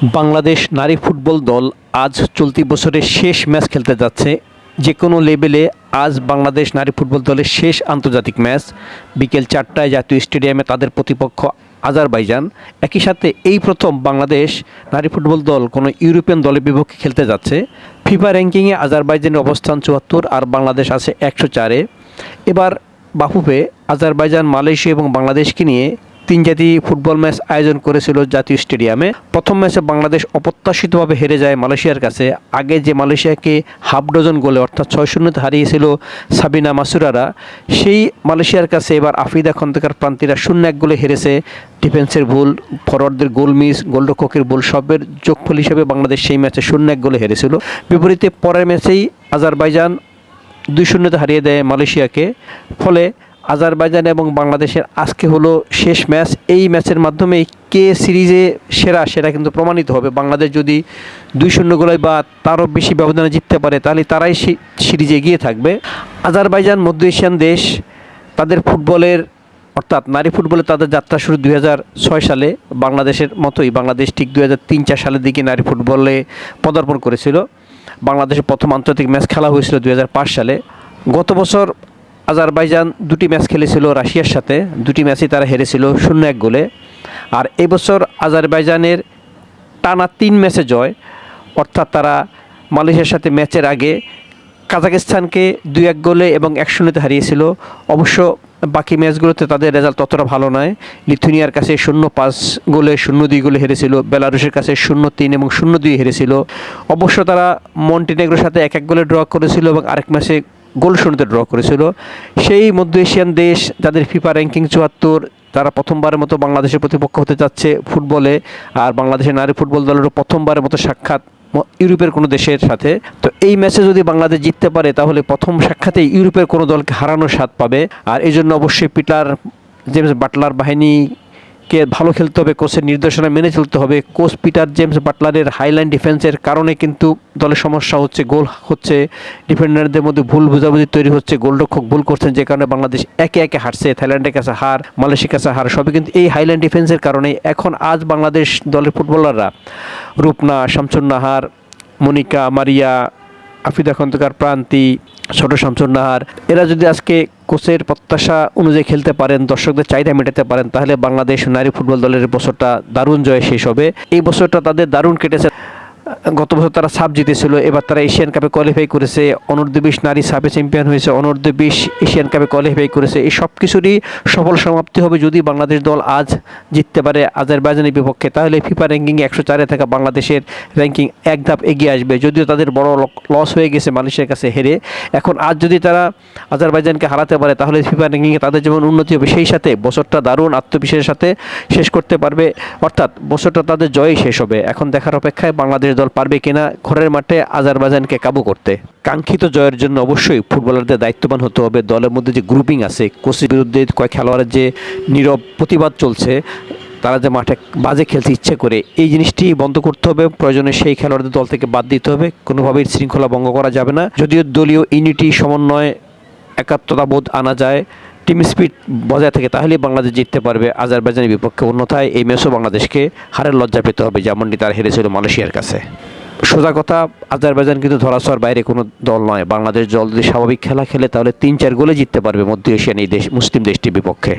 বাংলাদেশ নারী ফুটবল দল আজ চলতি বছরের শেষ ম্যাচ খেলতে যাচ্ছে। যে কোনো লেভেলে আজ বাংলাদেশ নারী ফুটবল দলের শেষ আন্তর্জাতিক ম্যাচ বিকেল 4টায় জাতীয় স্টেডিয়ামে তাদের প্রতিপক্ষ আজারবাইজান। একই সাথে এই প্রথম বাংলাদেশ নারী ফুটবল দল কোনো ইউরোপিয়ান দলের বিপক্ষে খেলতে যাচ্ছে। ফিফা র্যাঙ্কিংয়ে আজারবাইজানের অবস্থান 74 আর বাংলাদেশ আছে 104-এ। এবার বাফুফে আজারবাইজান, মালয়েশিয়া এবং বাংলাদেশকে নিয়ে তিন জাতি ফুটবল ম্যাচ আয়োজন করেছিল জাতীয় স্টেডিয়ামে। প্রথম ম্যাচে বাংলাদেশ অপ্রত্যাশিতভাবে হেরে যায় মালয়েশিয়ার কাছে। আগে যে মালয়েশিয়াকে হাফ ডজন গোলে অর্থাৎ 6-0 হারিয়েছিল সাবিনা মাসুরারা, সেই মালয়েশিয়ার কাছে এবার আফিদা খন্দকার প্রান্তিরা 0-1 গোলে হেরেছে। ডিফেন্সের ভুল, ফরওয়ার্ডদের গোল মিস, গোলরক্ষকের ভুল সবের যোগফল হিসেবে বাংলাদেশ সেই ম্যাচে 0-1 গোলে হেরেছিল। বিপরীতে পরের ম্যাচেই আজারবাইজান 2-0 হারিয়ে দেয় মালয়েশিয়াকে। ফলে আজারবাইজান এবং বাংলাদেশের আজকে হলো শেষ ম্যাচ। এই ম্যাচের মাধ্যমে কে সিরিজে সেরা কিন্তু প্রমাণিত হবে। বাংলাদেশ যদি 2-0 গোলে বা তারও বেশি ব্যবধানে জিততে পারে তাহলে তারাই সিরিজে এগিয়ে থাকবে। আজারবাইজান মধ্য এশিয়ান দেশ, তাদের ফুটবলের অর্থাৎ নারী ফুটবলে তাদের যাত্রা শুরু 2006 সালে। বাংলাদেশের মতোই বাংলাদেশ ঠিক 2003-4 সালের দিকে নারী ফুটবলে পদার্পণ করেছিল। বাংলাদেশের প্রথম আন্তর্জাতিক ম্যাচ খেলা হয়েছিল 2005 সালে। গত বছর আজারবাইজান 2টি ম্যাচ খেলেছিল রাশিয়ার সাথে, 2টি ম্যাচই তারা হেরেছিল 0-1 গোলে। আর এবছর আজারবাইজানের টানা 3 ম্যাচে জয়, অর্থাৎ তারা মালয়েশিয়ার সাথে ম্যাচের আগে কাজাকিস্তানকে 2-1 গোলে এবং 1-0 হারিয়েছিল। অবশ্য বাকি ম্যাচগুলোতে তাদের রেজাল্ট ততটা ভালো নয়। লিথুনিয়ার কাছে 0-5 গোলে 0-2 গোলে হেরেছিল, বেলারুশের কাছে 0-3 এবং 0-2 হেরেছিল। অবশ্য তারা মন্টিনেগ্রোর সাথে 1-1 গোলে ড্র করেছিল এবং আরেক ম্যাচে গোল শূন্যতে ড্র করেছিল। সেই মধ্য এশিয়ান দেশ যাদের ফিফা র্যাঙ্কিং 74, তারা প্রথমবারের মতো বাংলাদেশের প্রতিপক্ষ হতে যাচ্ছে ফুটবলে। আর বাংলাদেশের নারী ফুটবল দলেরও প্রথমবারের মতো সাক্ষাৎ ইউরোপের কোনো দেশের সাথে। তো এই ম্যাচে যদি বাংলাদেশ জিততে পারে তাহলে প্রথম সাক্ষাতেই ইউরোপের কোনো দলকে হারানোর স্বাদ পাবে। আর এই জন্য অবশ্যই পিটার জেমস বাটলার বাহিনীকে ভালো খেলতে হবে, কোচের নির্দেশনা মেনে চলতে হবে। কোচ পিটার জেমস বাটলারের হাইলাইন ডিফেন্সের কারণে কিন্তু দলের সমস্যা হচ্ছে, গোল হচ্ছে, ডিফেন্ডারদের মধ্যে ভুল বোঝাবুঝি তৈরি হচ্ছে, গোলরক্ষক ভুল করছেন, যে কারণে বাংলাদেশ একে একে হারছে। থাইল্যান্ডের কাছে হার, মালয়েশিয়ার কাছে হার, সবই কিন্তু এই হাইলাইন ডিফেন্সের কারণে। এখন আজ বাংলাদেশ দলের ফুটবলাররা রূপনা, শামসুন নাহার, মনিকা, মারিয়া, আফিদা খন্দকার প্রান্তি, ছোট শামসুন নাহার, এরা যদি আজকে কোচের প্রত্যাশা অনুযায়ী খেলতে পারেন, দর্শকদের চাহিদা মেটাতে পারেন, তাহলে বাংলাদেশ নারী ফুটবল দলের বছরটা দারুণ জয় শেষ হবে। এই বছরটা তাদের দারুণ কেটেছে। গত বছর তারা সাব জিতেছিল, এবার তারা এশিয়ান কাপে কোয়ালিফাই করেছে। অনূর্ধ্ব 20 নারী সাবে চ্যাম্পিয়ন হয়েছে, অনূর্ধ্ব 20 এশিয়ান কাপে কোয়ালিফাই করেছে। এই সব কিছুরই সফল সমাপ্তি হবে যদি বাংলাদেশ দল আজ জিততে পারে আজারবাইজানের বিপক্ষে। তাহলে ফিফা র্যাঙ্কিংয়ে 104-এ থাকা বাংলাদেশের র্যাঙ্কিং এক ধাপ এগিয়ে আসবে। যদিও তাদের বড় লস হয়ে গেছে মালয়েশিয়ার কাছে হেরে। এখন আজ যদি তারা আজারবাইজানকে হারাতে পারে তাহলে ফিফা র্যাঙ্কিংয়ে তাদের যেমন উন্নতি হবে, সেই সাথে বছরটা দারুণ আত্মবিশ্বাসের সাথে শেষ করতে পারবে, অর্থাৎ বছরটা তাদের জয়ই শেষ হবে। এখন দেখার অপেক্ষায় বাংলাদেশ দল পারবে কিনা ঘরের মাঠে আজারবাইজানকে কাবু করতে। কাঙ্ক্ষিত জয়ের জন্য অবশ্যই ফুটবলারদের দায়িত্ববান হতে হবে। দলের মধ্যে যে গ্রুপিং আছে, কোচের বিরুদ্ধে কয়েক খেলোয়াড়ের যে নীরব প্রতিবাদ চলছে, তারা যে মাঠে বাজে খেলতে ইচ্ছে করে, এই জিনিসটি বন্ধ করতে হবে। প্রয়োজনে সেই খেলোয়াড়দের দল থেকে বাদ দিতে হবে, কোনোভাবেই শৃঙ্খলা ভঙ্গ করা যাবে না। যদিও দলীয় ইউনিটি, সমন্বয়, একাত্মতাবোধ আনা যায়, টিম স্পিরিট বজায় থাকে, তাহলেই বাংলাদেশ জিততে পারবে আজারবাইজানের বিপক্ষে। অন্যথায় এই ম্যাচও বাংলাদেশকে হারের লজ্জা পেতে হবে, যেমনটি তারা হেরেছিল মালয়েশিয়ার কাছে। সোজা কথা, আজারবাইজান কিন্তু ধরাছোঁয়ার বাইরে কোনো দল নয়। বাংলাদেশ দল যদি স্বাভাবিক খেলা খেলে তাহলে 3-4 গোলে জিততে পারবে মধ্য এশিয়ান এই দেশ, মুসলিম দেশটির বিপক্ষে।